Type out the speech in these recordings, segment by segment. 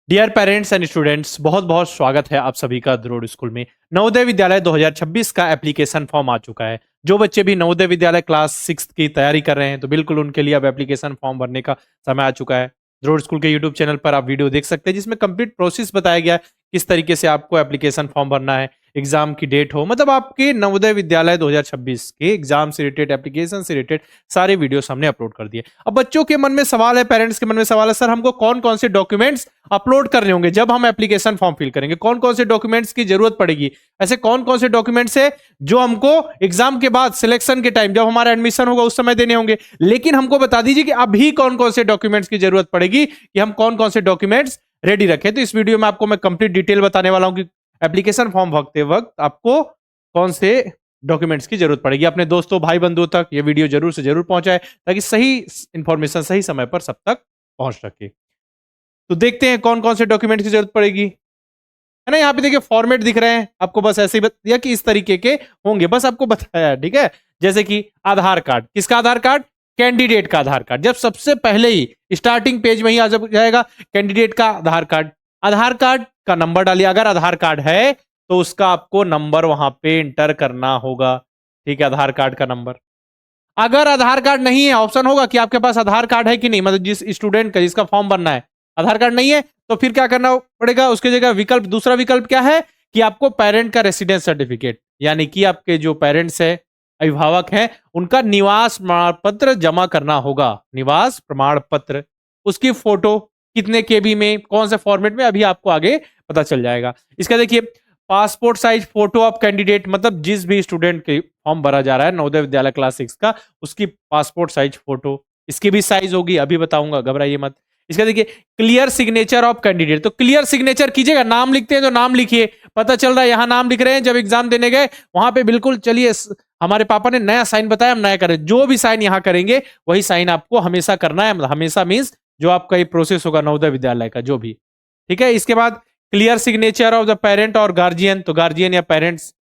Dear parents and students, बहुत बहुत स्वागत है आप सभी का द्रोड़ स्कूल में। नवोदय विद्यालय 2026 का एप्लीकेशन फॉर्म आ चुका है। जो बच्चे भी नवोदय विद्यालय क्लास 6 की तैयारी कर रहे हैं तो बिल्कुल उनके लिए अब एप्लीकेशन फॉर्म भरने का समय आ चुका है। द्रोड़ स्कूल के यूट्यूब चैनल पर आप वीडियो देख सकते हैं जिसमें कंप्लीट प्रोसेस बताया गया है किस तरीके से आपको एप्लीकेशन फॉर्म भरना है, एग्जाम की डेट हो, मतलब आपके नवोदय विद्यालय 2026 के एग्जाम से रिलेटेड, एप्लीकेशन से रिलेटेड सारे वीडियो हमने अपलोड कर दिए। अब बच्चों के मन में सवाल है, पेरेंट्स के मन में सवाल है, सर हमको कौन कौन से डॉक्यूमेंट्स अपलोड करने होंगे जब हम एप्लीकेशन फॉर्म फिल करेंगे, कौन कौन से डॉक्यूमेंट्स की जरूरत पड़ेगी, ऐसे कौन कौन से डॉक्यूमेंट्स है जो हमको एग्जाम के बाद सिलेक्शन के टाइम जब हमारा एडमिशन होगा उस समय देने होंगे। लेकिन हमको बता दीजिए कि अभी कौन कौन से डॉक्यूमेंट्स की जरूरत पड़ेगी, कि हम कौन कौन से डॉक्यूमेंट्स रेडी रखें। तो इस वीडियो में आपको मैं कंप्लीट डिटेल बताने वाला हूं कि एप्लीकेशन फॉर्म भरते वक्त आपको कौन से डॉक्यूमेंट्स की जरूरत पड़ेगी। अपने दोस्तों भाई बंधुओं तक ये वीडियो जरूर से जरूर पहुंचाए ताकि सही इंफॉर्मेशन सही समय पर सब तक पहुंच सके। तो देखते हैं कौन कौन से डॉक्यूमेंट की जरूरत पड़ेगी, है ना। यहाँ पे देखिए फॉर्मेट दिख रहे हैं आपको, बस ऐसे ही बताया कि इस तरीके के होंगे, बस आपको बताया है, ठीक है। जैसे कि आधार कार्ड, किसका आधार कार्ड? कैंडिडेट का आधार कार्ड। जब सबसे पहले ही स्टार्टिंग पेज में ही आ जाएगा कैंडिडेट का आधार कार्ड। आधार कार्ड का नंबर डालिए, अगर आधार कार्ड है तो उसका आपको नंबर वहां पे इंटर करना होगा, ठीक है, आधार कार्ड का नंबर। अगर आधार कार्ड नहीं है, ऑप्शन होगा कि आपके पास आधार कार्ड है कि नहीं, मतलब जिस स्टूडेंट का जिसका फॉर्म भरना है आधार कार्ड नहीं है तो फिर क्या करना पड़ेगा, उसकी जगह विकल्प, दूसरा विकल्प क्या है कि आपको पेरेंट का रेसिडेंस सर्टिफिकेट, यानी कि आपके जो पेरेंट्स है, अभिभावक हैं, उनका निवास प्रमाण पत्र जमा करना होगा। निवास प्रमाण पत्र, उसकी फोटो कितने केबी में, कौन से फॉर्मेट में, अभी आपको आगे पता चल जाएगा। इसका देखिए passport size photo of candidate, मतलब जिस भी स्टूडेंट के फॉर्म भरा जा रहा है नवोदय विद्यालय क्लास 6 का, उसकी पासपोर्ट साइज फोटो, इसकी भी साइज होगी, अभी बताऊंगा, घबराइए मत। इसका देखिए क्लियर सिग्नेचर ऑफ कैंडिडेट, तो क्लियर सिग्नेचर कीजिएगा, नाम लिखते हैं तो नाम लिखिए, पता चल रहा है यहाँ नाम लिख रहे हैं, जब एग्जाम देने गए वहां पे बिल्कुल चलिए हमारे पापा ने नया साइन बताया, हम नया करें, जो भी साइन यहाँ करेंगे वही साइन आपको हमेशा करना है, मतलब हमेशा मीन्स जो आपका ये प्रोसेस होगा नवोदय विद्यालय का जो भी, ठीक है। इसके बाद clear signature of the parent और गार्जियन, तो गार्जियन या पेरेंट्स,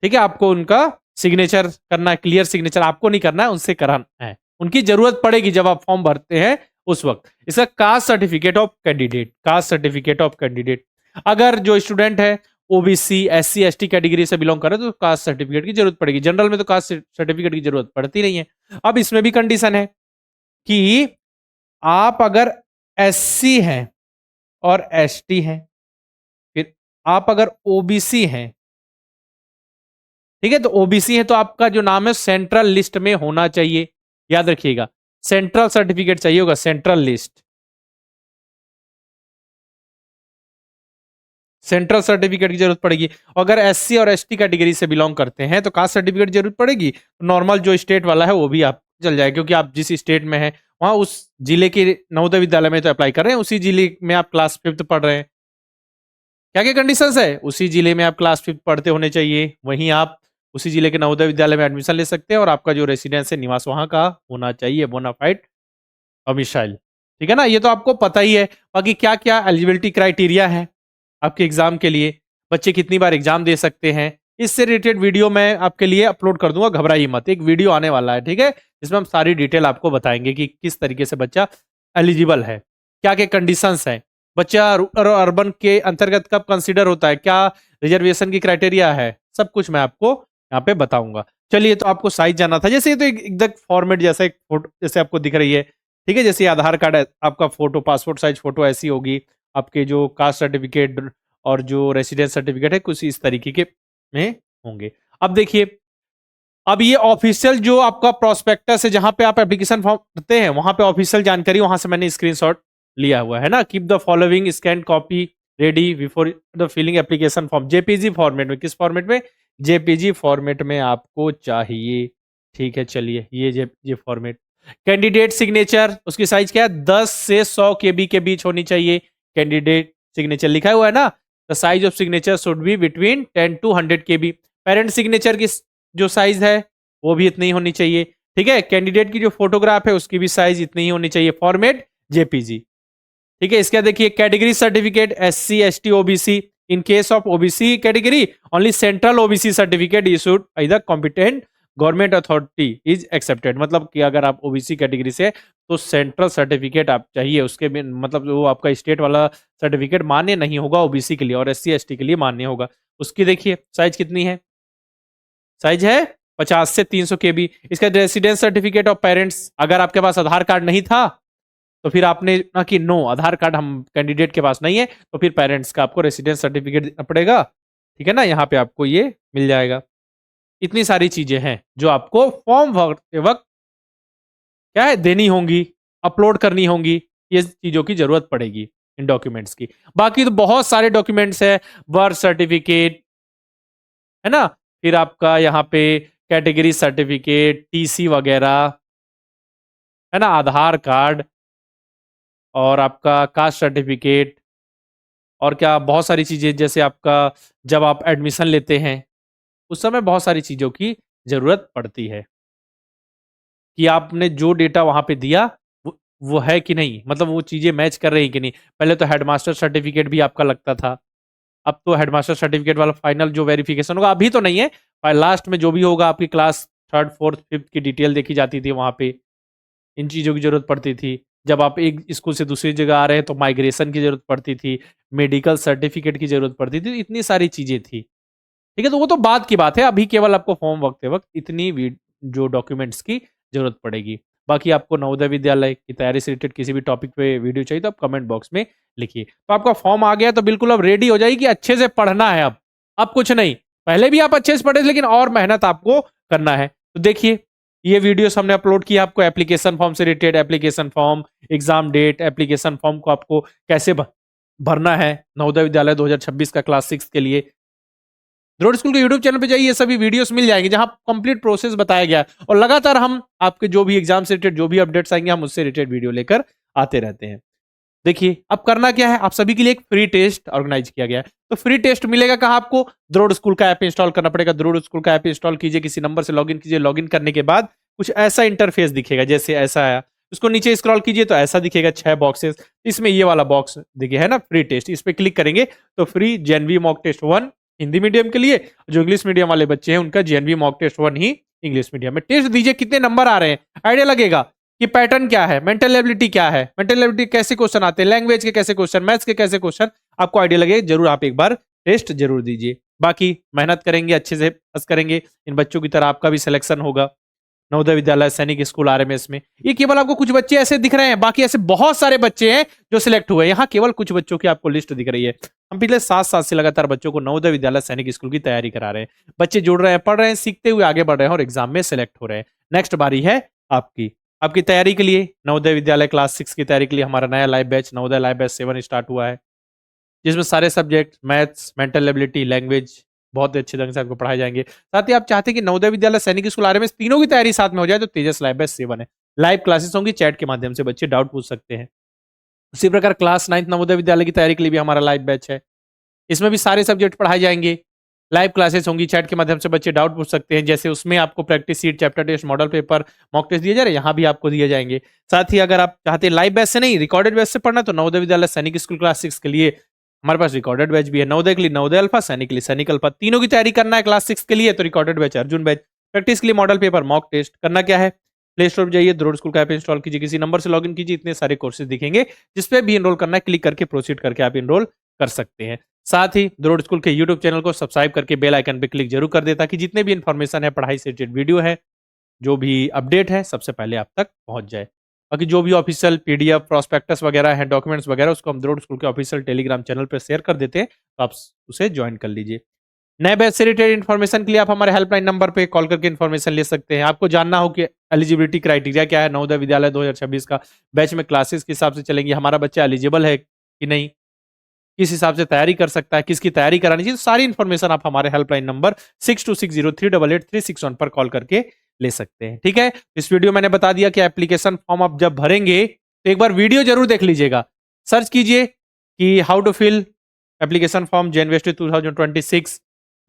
ठीक है, आपको उनका सिग्नेचर करना है। क्लियर सिग्नेचर आपको नहीं करना है, उनसे कराना है, उनकी जरूरत पड़ेगी जब आप फॉर्म भरते हैं उस वक्त। इसका caste certificate of candidate, caste certificate of candidate, अगर जो स्टूडेंट है ओबीसी एससी एसटी कैटेगरी से बिलोंग करे तो कास्ट सर्टिफिकेट की जरूरत पड़ेगी। जनरल में तो कास्ट सर्टिफिकेट की जरूरत पड़ती नहीं है। अब इसमें भी कंडीशन है कि आप अगर एससी हैं और एसटी हैं, फिर आप अगर ओबीसी हैं, ठीक है, तो ओबीसी है तो आपका जो नाम है सेंट्रल लिस्ट में होना चाहिए, याद रखिएगा, सेंट्रल सर्टिफिकेट चाहिए होगा, सेंट्रल लिस्ट, सेंट्रल सर्टिफिकेट की जरूरत पड़ेगी। अगर एससी और एसटी कैटेगरी से बिलोंग करते हैं तो कास्ट सर्टिफिकेट की जरूरत पड़ेगी। नॉर्मल जो स्टेट वाला है वो भी आप चल जाए, क्योंकि आप जिस स्टेट में है वहां उस जिले के नवोदय विद्यालय में तो अप्लाई कर रहे हैं, उसी जिले में आप क्लास 5th पढ़ रहे हैं। क्या क्या कंडीशंस है? उसी जिले में आप क्लास 5th पढ़ते होने चाहिए, वहीं आप उसी जिले के नवोदय विद्यालय में एडमिशन ले सकते हैं, और आपका जो रेसिडेंस है, निवास वहां का होना चाहिए, बोनाफाइड डोमिसाइल, ठीक है ना। ये तो आपको पता ही है। बाकी क्या क्या एलिजिबिलिटी क्राइटेरिया है आपके एग्जाम के लिए, बच्चे कितनी बार एग्जाम दे सकते हैं, इससे रिलेटेड वीडियो मैं आपके लिए अपलोड कर दूंगा, घबराइए मत, एक वीडियो आने वाला है, ठीक है, जिसमें हम सारी डिटेल आपको बताएंगे कि किस तरीके से बच्चा एलिजिबल है, क्या क्या कंडीशंस है, बच्चा रूरल और अर्बन के अंतर्गत कब कंसिडर होता है, क्या रिजर्वेशन की क्राइटेरिया है, सब कुछ मैं आपको यहाँ पे बताऊंगा। चलिए, तो आपको साइज जानना था, जैसे ये तो एकदम फॉर्मेट जैसा एक फोटो जैसे आपको दिख रही है, ठीक है, जैसे आधार कार्ड है आपका फोटो, पासपोर्ट साइज फोटो ऐसी होगी, आपके जो कास्ट सर्टिफिकेट और जो रेसिडेंस सर्टिफिकेट है कुछ इस तरीके के में होंगे। अब देखिए, अब ये ऑफिशियल जो आपका प्रोस्पेक्टस है जहां पे आप एप्लीकेशन फॉर्म भरते हैं वहां पे ऑफिशियल जानकारी, वहां से मैंने स्क्रीनशॉट लिया हुआ है ना। Keep the following scan copy ready before the filling application form, JPG format में, किस फॉर्मेट में? जेपीजी फॉर्मेट में आपको चाहिए, ठीक है। चलिए, ये जेपीजी फॉर्मेट, कैंडिडेट सिग्नेचर, उसकी साइज क्या है? 10 से 100 केबी के बीच होनी चाहिए। कैंडिडेट सिग्नेचर लिखा हुआ है ना, the size of signature should be between 10 to 100 KB. Parent signature की जो साइज है वो भी इतनी ही होनी चाहिए, ठीक है। कैंडिडेट की जो फोटोग्राफ है उसकी भी साइज इतनी ही होनी चाहिए, फॉर्मेट जेपीजी, ठीक है। इसका देखिए category certificate, SC ST OBC, in case of OBC category only central OBC certificate issued by the competent government authority is accepted, मतलब कि अगर आप ओबीसी कैटेगरी से तो सेंट्रल सर्टिफिकेट आप चाहिए उसके मतलब वो आपका स्टेट वाला सर्टिफिकेट मान्य नहीं होगा ओबीसी के लिए, और एससी एसटी के लिए मान्य होगा। उसकी देखिए साइज कितनी है, साइज है 50 से 300 केबी। इसका रेसिडेंस सर्टिफिकेट ऑफ पेरेंट्स, अगर आपके पास आधार कार्ड नहीं था तो फिर आपने ना कि नो आधार कार्ड हम कैंडिडेट के पास नहीं है, तो फिर पेरेंट्स का आपको रेसिडेंस सर्टिफिकेट देना पड़ेगा। ठीक है ना, यहाँ पे आपको ये मिल जाएगा। इतनी सारी चीजें हैं जो आपको फॉर्म भरते वक्त क्या है देनी होंगी, अपलोड करनी होंगी, ये चीजों की जरूरत पड़ेगी इन डॉक्यूमेंट्स की। बाकी तो बहुत सारे डॉक्यूमेंट्स है, बर्थ सर्टिफिकेट है ना, फिर आपका यहाँ पे कैटेगरी सर्टिफिकेट, टीसी वगैरह है ना, आधार कार्ड और आपका कास्ट सर्टिफिकेट, और क्या बहुत सारी चीजें, जैसे आपका जब आप एडमिशन लेते हैं उस समय बहुत सारी चीजों की जरूरत पड़ती है कि आपने जो डेटा वहां पे दिया वो है कि नहीं, मतलब वो चीजें मैच कर रही कि नहीं। पहले तो हेडमास्टर सर्टिफिकेट भी आपका लगता था, अब तो हेडमास्टर सर्टिफिकेट वाला फाइनल जो वेरिफिकेशन होगा, अभी तो नहीं है, पर लास्ट में जो भी होगा आपकी क्लास थर्ड फोर्थ फिफ्थ की डिटेल देखी जाती थी वहां पे। इन चीज़ों की ज़रूरत पड़ती थी। जब आप एक स्कूल से दूसरी जगह आ रहे हैं तो माइग्रेशन की ज़रूरत पड़ती थी, मेडिकल सर्टिफिकेट की ज़रूरत पड़ती थी, इतनी सारी चीज़ें थी। ठीक है, तो वो तो बाद की बात है, अभी केवल आपको फॉर्म भरते वक़्त इतनी जो डॉक्यूमेंट्स की ज़रूरत पड़ेगी। बाकी आपको नवोदय विद्यालय की तैयारी से रिलेटेड किसी भी टॉपिक पे वीडियो चाहिए तो आप कमेंट बॉक्स में लिखिए। तो आपका फॉर्म आ गया तो बिल्कुल अब रेडी हो जाइए कि अच्छे से पढ़ना है अब कुछ नहीं। पहले भी आप अच्छे से पढ़े लेकिन और मेहनत आपको करना है। तो देखिए ये वीडियोस हमने अपलोड किया आपको एप्लीकेशन फॉर्म से related, application form, exam date, application form को आपको कैसे भरना है नवोदय विद्यालय 2026 का क्लास 6 के लिए। द्रोड़ स्कूल के यूट्यूब चैनल पे जाइए, सभी वीडियोस मिल जाएंगे जहां कंप्लीट प्रोसेस बताया गया है, और लगातार हम आपके जो भी एग्जाम से रिलेटेड जो भी अपडेट्स आएंगे हम उससे रिलेटेड वीडियो लेकर आते रहते हैं। देखिए अब करना क्या है, आप सभी के लिए एक फ्री टेस्ट ऑर्गेनाइज किया गया है। तो फ्री टेस्ट मिलेगा कहाँ आपको, द्रोड़ स्कूल का ऐप इंस्टॉल करना पड़ेगा। द्रोड़ स्कूल का ऐप इंस्टॉल कीजिए, किसी नंबर से लॉगिन कीजिए, लॉगिन करने के बाद कुछ ऐसा इंटरफेस दिखेगा, जैसे ऐसा आया, उसको नीचे स्क्रॉल कीजिए तो ऐसा दिखेगा 6 बॉक्सेस। इसमें ये वाला बॉक्स देखिए है ना फ्री टेस्ट, इस पे क्लिक करेंगे तो free JNV mock test 1 Hindi medium के लिए, जो इंग्लिश मीडियम वाले बच्चे हैं उनका जेएनवी मॉक टेस्ट 1 ही इंग्लिश मीडियम में। टेस्ट दीजिए, कितने नंबर आ रहे हैं आइडिया लगेगा कि पैटर्न क्या है, मेंटल एबिलिटी क्या है, मेंटल एबिलिटी कैसे क्वेश्चन आते हैं, लैंग्वेज के कैसे क्वेश्चन, मैथ्स के कैसे क्वेश्चन, आपको आइडिया लगे। जरूर आप एक बार टेस्ट जरूर दीजिए। बाकी मेहनत करेंगे, अच्छे से पास करेंगे, इन बच्चों की तरह आपका भी सिलेक्शन होगा नवोदय विद्यालय सैनिक स्कूल आरएमएस में। ये केवल आपको कुछ बच्चे ऐसे दिख रहे हैं, बाकी ऐसे बहुत सारे बच्चे हैं जो सिलेक्ट हुए। यहाँ केवल कुछ बच्चों की आपको लिस्ट दिख रही है। हम पिछले 7 साल से लगातार बच्चों को नवोदय विद्यालय सैनिक स्कूल की तैयारी करा रहे हैं। बच्चे जुड़ रहे हैं, पढ़ रहे हैं, सीखते हुए आगे बढ़ रहे हैं और एग्जाम में सिलेक्ट हो रहे हैं। नेक्स्ट बारी है आपकी। आपकी तैयारी के लिए नवोदय विद्यालय क्लास 6 की तैयारी के लिए हमारा नया live batch Navodaya live batch 7 start हुआ है, जिसमें सारे subject maths, mental ability, language बहुत अच्छे ढंग से आपको पढ़ाए जाएंगे। साथ ही आप चाहते हैं कि नवोदय विद्यालय सैनिक स्कूल आरएमएस तीनों की तैयारी साथ में हो जाए तो तेजस लाइव बैच 7 है। लाइव क्लासेस होंगी, चैट के माध्यम से बच्चे डाउट पूछ सकते हैं। उसी प्रकार क्लास 9 नवोदय विद्यालय की तैयारी के लिए भी हमारा लाइव बैच है, इसमें भी सारे सब्जेक्ट पढ़ाए जाएंगे। लाइव क्लासेस होंगी, चैट के माध्यम से बच्चे डाउट पूछ सकते हैं, जैसे उसमें आपको practice sheet, chapter test, model paper, mock test दिए जा रहे हैं, यहाँ भी आपको दिए जाएंगे। साथ ही अगर आप चाहते हैं लाइव बैच से नहीं रिकॉर्डेड बैच से पढ़ना तो नवोदय विद्यालय सैनिक स्कूल क्लास 6 के लिए हमारे पास रिकॉर्डेड बैच भी है। नवोदय के लिए नवोदय अल्फा, सैनिक के लिए सैनिक अल्फा, तीनों की तैयारी करना है क्लास 6 के लिए तो recorded batch, Arjun batch. Practice के लिए मॉडल पेपर, मॉक टेस्ट। करना क्या है, प्ले स्टोर पर जाइए, द्रोड़ स्कूल का ऐप इंस्टॉल कीजिए, किसी नंबर से लॉगिन कीजिए, इतने सारे कोर्सेज दिखेंगे जिसपे भी इनरोल करना है, क्लिक करके प्रोसीड करके आप इनरोल कर सकते हैं। साथ ही द्रोड़ स्कूल के यूट्यूब चैनल को सब्सक्राइब करके बेल आइकन पे क्लिक जरूर कर दे, ताकि जितने भी इन्फॉर्मेशन है, पढ़ाई से रिलेटेड वीडियो है, जो भी अपडेट है, सबसे पहले आप तक पहुंच जाए। बाकी जो भी ऑफिशियल पीडीएफ, प्रोस्पेक्टस वगैरह है, डॉक्यूमेंट्स वगैरह, उसको हम द्रोड़ स्कूल के ऑफिशियल टेलीग्राम चैनल पर शेयर कर देते हैं, तो आप उसे ज्वाइन कर लीजिए। नए बैच से रिलेटेड इन्फॉर्मेशन के लिए आप हमारे हेल्पलाइन नंबर पे कॉल करके इन्फॉर्मेशन ले सकते हैं। आपको जानना हो कि एलिजिबिलिटी क्राइटेरिया क्या है, नवोदय विद्यालय 2026 का बैच में क्लासेस के हिसाब से चलेंगी, हमारा बच्चा एलिजिबल है कि नहीं, किस हिसाब से तैयारी कर सकता है, किसकी तैयारी करानी चाहिए, तो सारी इन्फॉर्मेशन आप हमारे हेल्पलाइन नंबर 6260388361 पर कॉल करके ले सकते हैं। ठीक है, इस वीडियो मैंने बता दिया कि एप्लीकेशन फॉर्म आप जब भरेंगे तो एक बार वीडियो जरूर देख लीजिएगा। सर्च कीजिए कि how to fill application form January 2026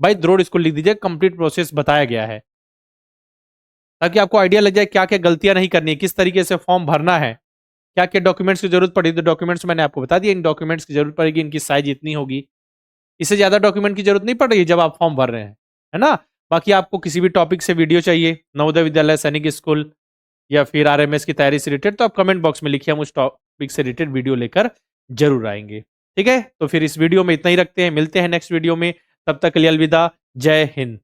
by द्रोड़ स्कूल, लिख दीजिए, कंप्लीट प्रोसेस बताया गया है, ताकि आपको आइडिया लग जाए क्या क्या गलतियां नहीं करनी है, किस तरीके से फॉर्म भरना है, क्या क्या डॉक्यूमेंट्स की जरूरत पड़ेगी। तो डॉक्यूमेंट्स मैंने आपको बता दिया, इन डॉक्यूमेंट्स की जरूरत पड़ेगी, इनकी साइज इतनी होगी, इससे ज्यादा डॉक्यूमेंट की जरूरत नहीं पड़ रही है जब आप फॉर्म भर रहे हैं, है ना। बाकी आपको किसी भी टॉपिक से वीडियो चाहिए, नवोदय विद्यालय सैनिक स्कूल या फिर आरएमएस की तैयारी से रिलेटेड, तो आप कमेंट बॉक्स में लिखिए, हम उस टॉपिक से रिलेटेड वीडियो लेकर जरूर आएंगे। ठीक है, तो फिर इस वीडियो में इतना ही रखते हैं, मिलते हैं नेक्स्ट वीडियो में। तब तक के लिए अलविदा, जय हिंद।